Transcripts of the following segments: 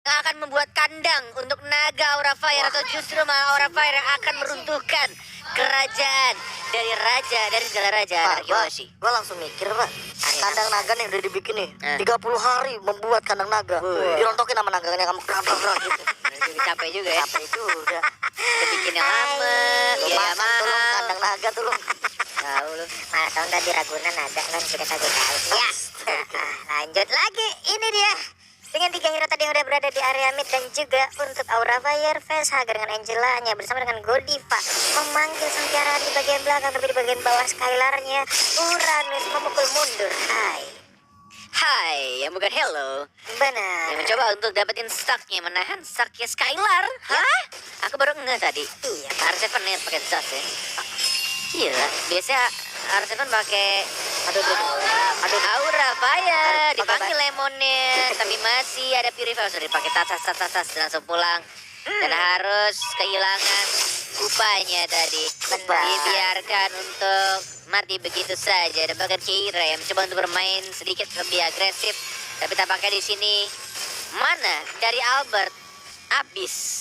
yang akan membuat kandang untuk naga Aura Fire, atau justru malah Aura Fire yang akan meruntuhkan kerajaan dari raja, dari segala raja Arkeologi. Gua langsung mikir, Pak. Kandang naga nih udah dibikin nih. 30 hari membuat kandang naga. Dirontokin sama naganya kamu gitu. Capek juga ya. Capek juga. Bikin yang lama, biaya mahal. Kandang naga tuh lu. Tahu lu. Masa tadi Ragunan ada kan kita kagak tahu. Ya. Lanjut lagi. Ini dia. Dengan 3 hero tadi yang udah berada di area mid, dan juga untuk Aura Fire, Veshaga dengan Angelanya bersama dengan Godiva memanggil sang piaraan di bagian belakang, tapi di bagian bawah Skylarnya Uranus memukul mundur. Hai, yang bukan hello. Benar. Yang mencoba untuk dapetin stucknya, menahan stucknya Skylar. Hah? Aku baru ngeh tadi. Iya, R7 nih pakai Zas ya. Gila, biasanya R7 pakai Aura Fire, dipanggil Lemonnya, tapi masih ada Purify, sudah dipakai tas langsung pulang. Dan harus kehilangan upahnya tadi. Dibiarkan untuk mati begitu saja. Dan bahkan Keira yang mencoba untuk bermain sedikit lebih agresif, tapi tampaknya di sini mana dari Albert habis.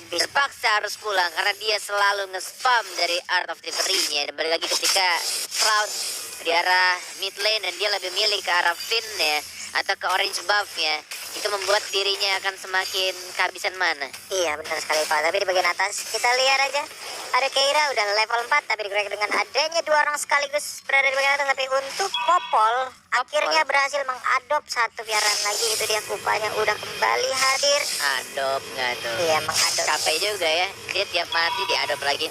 Terpaksa harus pulang karena dia selalu nge-spam dari Art of Delivery-nya. Dan balik lagi ketika Cloud di arah mid lane dan dia lebih milih ke arah Finn ya, atau ke orange buff-nya, itu membuat dirinya akan semakin kehabisan mana. Iya benar sekali Pak. Tapi di bagian atas kita lihat aja ada Keira udah level 4, tapi dikurangi dengan adanya 2 orang sekaligus berada di bagian atas. Tapi untuk Popol akhirnya berhasil mengadop satu piaraan lagi. Itu dia, kupanya udah kembali hadir. Adop nggak tuh? Iya, mengadop. Capek juga ya, dia tiap mati diadop lagi.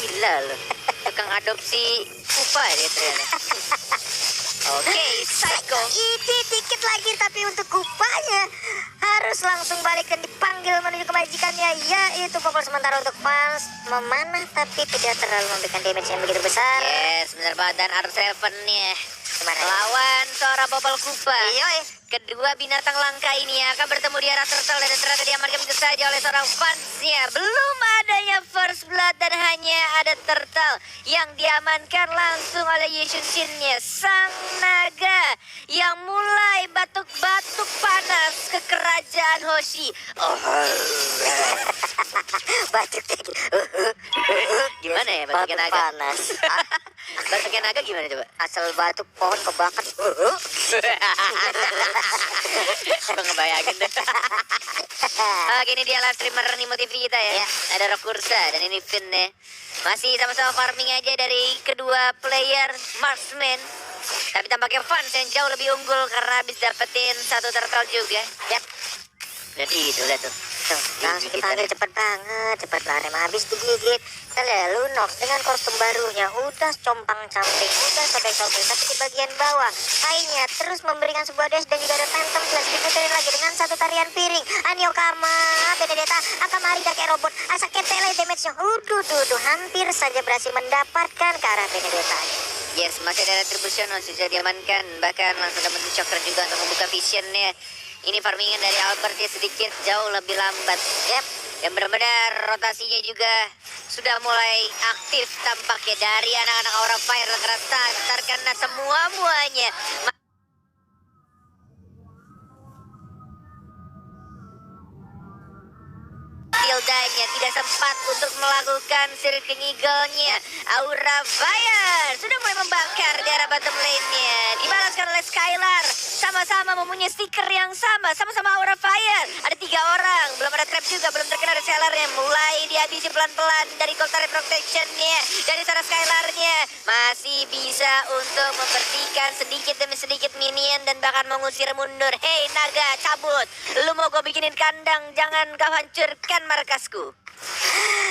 Gila loh, tukang adopsi kupa dia ternyata. Oke, Psycho. Ini dikit lagi, tapi untuk kupanya harus langsung balikan, dipanggil menuju ke majikannya, yaitu Popol. Sementara untuk fans memanah tapi tidak terlalu memberikan damage yang begitu besar. Yes, benar banget. Dan R7 nya lawan seorang Popol Kupa. Kedua binatang langka ini akan bertemu di arah turtle, dan ternyata diamankan begitu saja oleh seorang fansnya. Belum adanya first blood dan hanya ada turtle yang diamankan langsung oleh Yishunshin-nya. Sang naga yang mulai batuk-batuk panas ke kerajaan Hoshi. Batuknya Gimana ya batuknya naga? Panas. Batuknya naga gimana coba? asal batuk pohon kebakar. Gue ngebayangin deh. Oke, ini dia live streamer Nimo TV kita ya. Ada Rokursa dan ini Finn ya. Masih sama-sama farming aja dari kedua player marksman. Tapi tampaknya fans yang jauh lebih unggul karena habis dapetin satu turtle juga. Jadi itu udah tuh. Langsung dipanggil cepet banget, cepat banget, emang habis digigit. Kita lihat Lunox dengan kostum barunya udah compang-camping, udah sobek-sobek, tapi di bagian bawah Kainya terus memberikan sebuah dash, dan juga ada Phantom Slash diputerin lagi dengan satu tarian piring. Anio Kama, Benedetta akan lari kayak robot, asa ketele damage-nya. Hampir saja berhasil mendapatkan ke arah Benedetta. Yes, masih ada retribution sudah diamankan, bahkan langsung dapat shocker juga untuk membuka visionnya. Ini farmingan dari Albert ya sedikit jauh lebih lambat. Dan benar-benar rotasinya juga sudah mulai aktif tampaknya dari anak-anak Aura Fire karena start karena semua-muanya. Tildanya tidak sempat untuk melakukan Circling Eagle-nya. Aura Fire sudah mulai membakar di arah bottom lane-nya. Dibalaskan oleh Skylar. Sama-sama mempunyai stiker yang sama-sama Aura Fire. Ada 3 orang, belum ada trap juga, belum terkena resellernya. Mulai dihabisi pelan-pelan dari Gold Turret Protection-nya. Dari sana Skylar-nya masih bisa untuk mempertikan sedikit demi sedikit minion dan bahkan mengusir mundur. Hei naga, cabut. Lu mau gue bikinin kandang, jangan kau hancurkan markasku.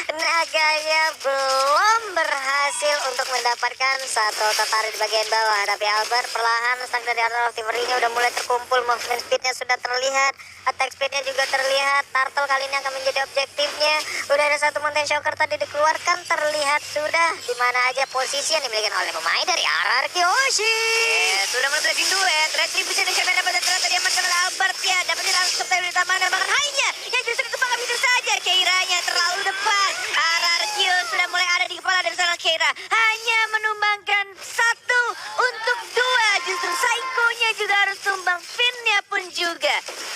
Naganya belum berhasil untuk mendapatkan satu tertarik di bagian bawah, tapi Albert perlahan stang dari Art of Delivery-nya udah mulai terkumpul. Movement speed-nya sudah terlihat, attack speed-nya juga terlihat. Turtle kali ini akan menjadi objektifnya. Udah ada satu Mountain Shocker tadi dikeluarkan, terlihat sudah di mana aja posisi yang dimiliki oleh pemain dari RRQ Hoshi. Sudah mulai beraging duet, retribution yang siapa dapat ternyata diamankan oleh Albert ya. Dapetin langsung dari mana, bahkan hanya yang justru ditembakkan begitu saja. Keiranya terlalu depan. RRQ sudah mulai ada di kepala dari seorang Keira, hanya menumbangkan 1 untuk 2. Justru Psycho-nya juga harus tumbang, Finn-nya pun juga.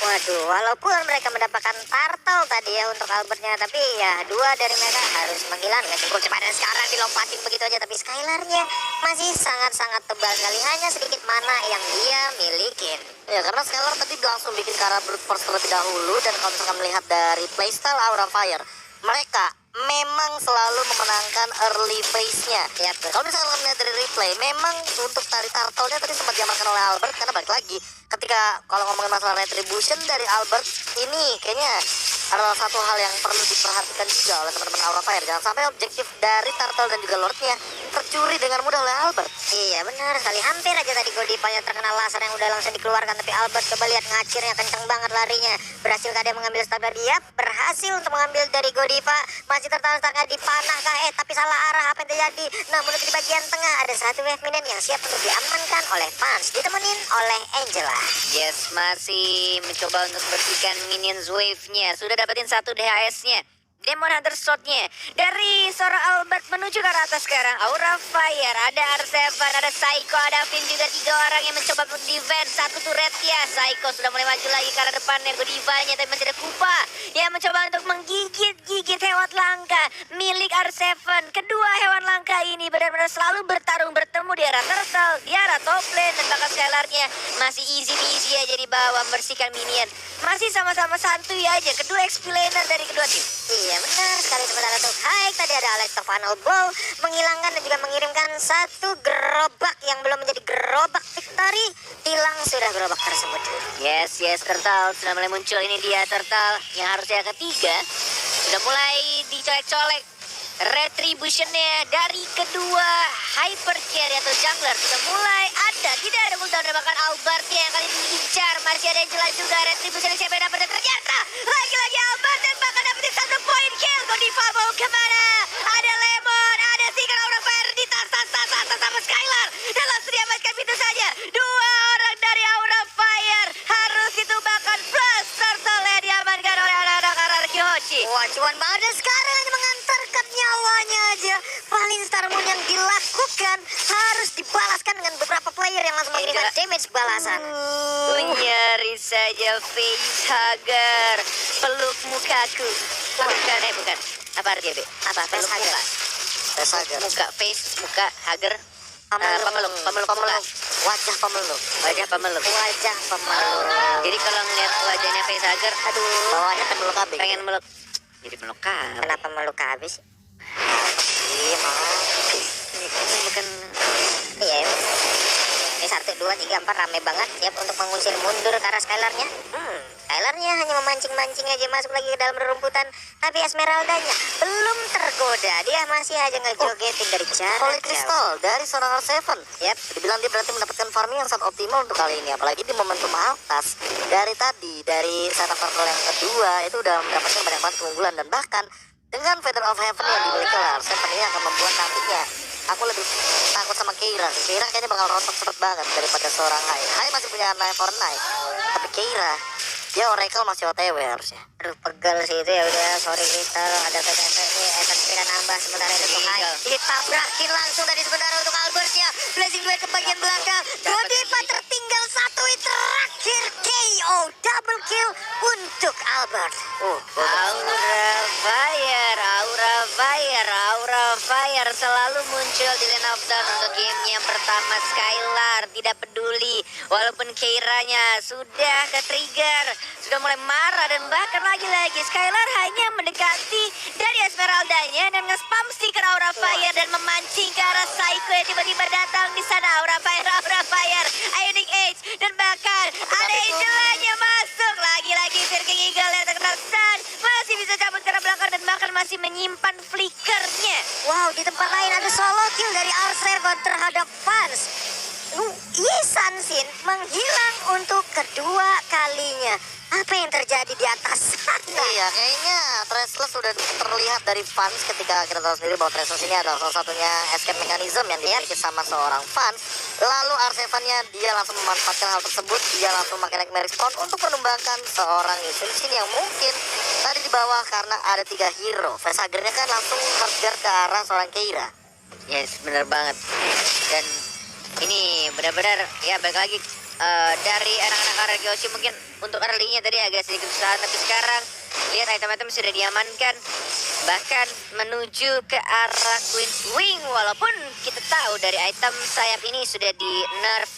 Waduh, walaupun mereka mendapatkan turtle tadi ya untuk Albertnya, tapi ya dua dari mereka harus menghilangkan jempol cepat dan sekarang dilompatin begitu aja. Tapi Skylarnya masih sangat-sangat tebal sekali, hanya sedikit mana yang dia milikin. Ya, karena Skylar tadi langsung bikin ke arah brute force terlebih dahulu. Dan kalau misalkan melihat dari playstyle Aura Fire, mereka memang selalu memenangkan early phase-nya. Ya, Kalau misalkan melihat dari replay, memang untuk tari turtle-nya tadi sempat diamankan oleh Albert. Karena balik lagi, ketika kalau ngomongin masalah retribution dari Albert, ini kayaknya adalah satu hal yang perlu diperhatikan juga oleh teman-teman Aura Fire. Jangan sampai objektif dari turtle dan juga lordnya tercuri dengan mudah oleh Albert. Iya benar sekali, hampir aja tadi Godiva yang terkena laser yang udah langsung dikeluarkan. Tapi Albert coba lihat ngacirnya kenceng banget larinya. Berhasil dia mengambil Starga? Dia berhasil untuk mengambil dari Godiva. Masih tertahan Starga di panah kah? Tapi salah arah, apa yang terjadi? Namun di bagian tengah ada satu wave minion yang siap untuk diamankan oleh Fans, ditemenin oleh Angela. Yes, masih mencoba untuk bersihkan minions wave-nya. Sudah dapetin satu DHS-nya. Demon Hunter Sword-nya. Dari seorang Albert menuju ke arah atas sekarang. Aura Fire, ada R7, ada Psycho, ada Finn juga. 3 orang yang mencoba untuk defense. Satu turret ya. Psycho sudah mulai maju lagi ke arah depannya. Godiva-nya, tapi masih ada Kupa yang mencoba untuk menggigit hewan langka milik R7. Kedua hewan langka ini benar-benar selalu bertarung, bertemu di arah turtle, di arah top lane, dan bahkan Skylarnya masih easy aja di bawah membersihkan minion. Masih sama-sama santuy aja kedua XP laner dari kedua tim. Iya benar sekali. Sementara untuk Haik tadi ada Alex Final Bow menghilangkan dan juga mengirimkan satu gerobak yang belum menjadi gerobak victory. Hilang sudah gerobak tersebut. Yes, Turtle sudah mulai muncul. Ini dia Turtle yang harusnya ketiga. Sudah mulai dicolek-colek retributionnya dari kedua hyper carry atau jungler. Sudah mulai ada, tidak ada cooldown, dan bahkan Albert yang kali ini diincar. Masih ada Angela juga, retribution siapa yang dapat, ternyata lagi-lagi Albert dan bahkan dapetin satu point kill. Godiva mau kemana? Ada Lemon, ada Seeker, Aura Fire di tas sama Skylar, dan langsung diamankan pintu saja. Dua orang dari Aura Fire harus ditumbangkan, plus Turtle yang diamankan oleh anak-anak Ararki Hoshi. Wah, cuman banget, dan sekarang hanya mengantarkan nyawanya aja. Paling Star Moon yang dilakukan harus dibalaskan dengan beberapa player yang langsung mengirimkan damage balasan. Nyari saja facehugger, peluk mukaku. Bukan. Apa artinya, Be? Apa? Peluk Facehugger? muka. Facehugger. Muka, face, muka, hugger. Pemeluk. Pemeluk muka. Wajah pemeluk. Wajah pemeluk. Wajah pemeluk. Jadi kalau ngeliat wajahnya facehugger, Aduh, Bawahnya pemeluk KB. pengen meluk. Jadi meluk kabel. kenapa meluk habis? Iya, Ini bukan. Iya. Ini 1, 2, 3, 4 rame banget, siap untuk mengusir mundur ke arah Skylarnya. Skylarnya hanya memancing-mancing aja masuk lagi ke dalam rerumputan. Tapi Esmeraldanya belum tergoda. Dia masih aja ngejogetin dari jarak Holy jauh. Crystal dari seorang R7. Yap. Dibilang dia berarti mendapatkan farming yang sangat optimal untuk kali ini. Apalagi di momentum atas. Dari tadi, dari setup turtle yang kedua, itu udah mendapatkan banyak banget keunggulan. Dan bahkan dengan Feather of Heaven yang dimiliki oleh R7 ini akan membuat nantinya aku lebih takut sama Keira. Keira kayaknya bakal rontok cepet banget daripada seorang Hai. Hai masih punya Knife for Knife. Tapi Keira, dia Oracle masih OTW harusnya. Aduh, pegel sih itu ya udah. Sorry Crystal, ada ini efek tidak nambah. Sementara itu untuk Hai ditabrakin langsung dari sementara untuk Albertnya. Blazing Duet ke bagian belakang. Godiva tertinggal satu, terakhir KO, double kill untuk Albert. Aura Fire selalu muncul di lane of dawn untuk game yang pertama. Skylar tidak peduli walaupun Keiranya sudah ke-trigger, sudah mulai marah, dan bahkan lagi-lagi Skylar hanya mendekati dari Esmeraldanya dan nge-spam stiker Aura Fire dan memancing ke arah Psycho yang tiba-tiba datang di sana. Aura Fire, Ionic Age, dan bahkan ada Angelanya masuk. Lagi-lagi King Eagle yang terkenal stun masih bisa cabut ke arah belakang dan bahkan masih menyimpan flickernya. Wow, di tempat lain ada solo kill dari Arsergon terhadap Fans. Yisan Sin menghilang untuk kedua kalinya. Apa yang terjadi di atas sana? Iya, kayaknya Trestless sudah terlihat dari fans ketika kita tahu sendiri bahwa Trestless ini adalah salah satunya escape mechanism yang dimiliki sama seorang fans. Lalu R7-nya dia langsung memanfaatkan hal tersebut. Dia langsung memakai Nightmare Spawn untuk menumbangkan seorang Yisun Sin yang mungkin tadi di bawah karena ada 3 hero. Facehugger-nya kan langsung hardguard ke arah seorang Keira. Yes, benar banget. Dan ini benar-benar ya balik lagi dari anak-anak Ararki Hoshi mungkin untuk early-nya tadi agak sedikit kesusahan, tapi sekarang lihat item-item sudah diamankan, bahkan menuju ke arah Queen's Wing. Walaupun kita tahu dari item sayap ini sudah di nerf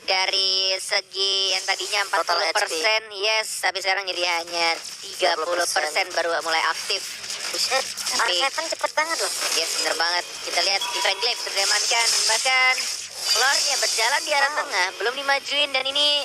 dari segi yang tadinya 40%, yes, tapi sekarang jadi hanya 30% baru mulai aktif. Buset, R7 cepet banget loh. Yes, bener banget. Kita lihat Divine Glaive sudah diamankan, bahkan Lordnya berjalan di arah tengah, belum dimajuin, dan ini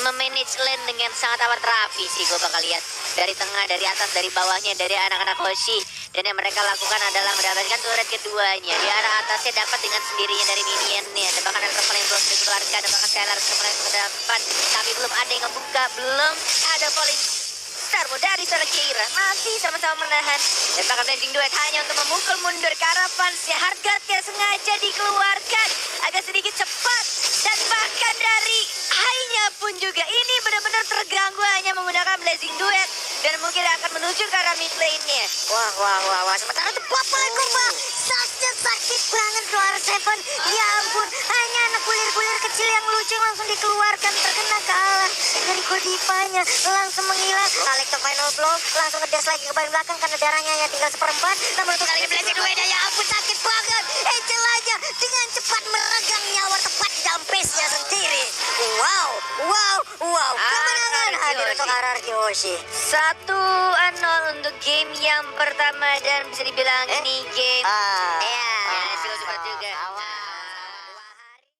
memanage lane dengan sangat amat rapi sih. Gue bakal lihat dari tengah, dari atas, dari bawahnya, dari anak-anak Hoshi. Dan yang mereka lakukan adalah mendapatkan turret keduanya. Di arah atasnya dapat dengan sendirinya dari minionnya. Dan bahkan ada yang belum dikeluarkan, dan bahkan Stellar kembali ke depan. Tapi belum ada yang ngebuka, belum ada falling star dari seorang Keira. Masih sama-sama menahan. Dan bahkan Blazing Duet hanya untuk memukul mundur Carapansnya. Hardguardnya sengaja dikeluarkan agak sedikit cepat. Dan bahkan dari high-nya pun juga ini benar-benar terganggu hanya menggunakan Blazing Duet. Dan mungkin akan menuju ke arah mid lane-nya. Wah. Sementara itu Bapak Kurba. Saksnya sakit banget tuh R7. Ya ampun, hanya anak kulir-kulir kecil yang lucu yang langsung dikeluarkan. Terkena kalah dari Godivanya. Langsung menghilang. Collector final blow. Langsung ngedas lagi ke bagian belakang karena darahnya hanya tinggal 1/4. Namun untuk kali ini Blazing Duet, ya ampun sakit banget. Angel aja dengan cepat meregang nyawa tepat di dalam pace-nya sendiri. Wow. Kemenangan hadir untuk RRQ Hoshi. 1-0 untuk game yang pertama, dan bisa dibilang ini game Ah. ya, super juga.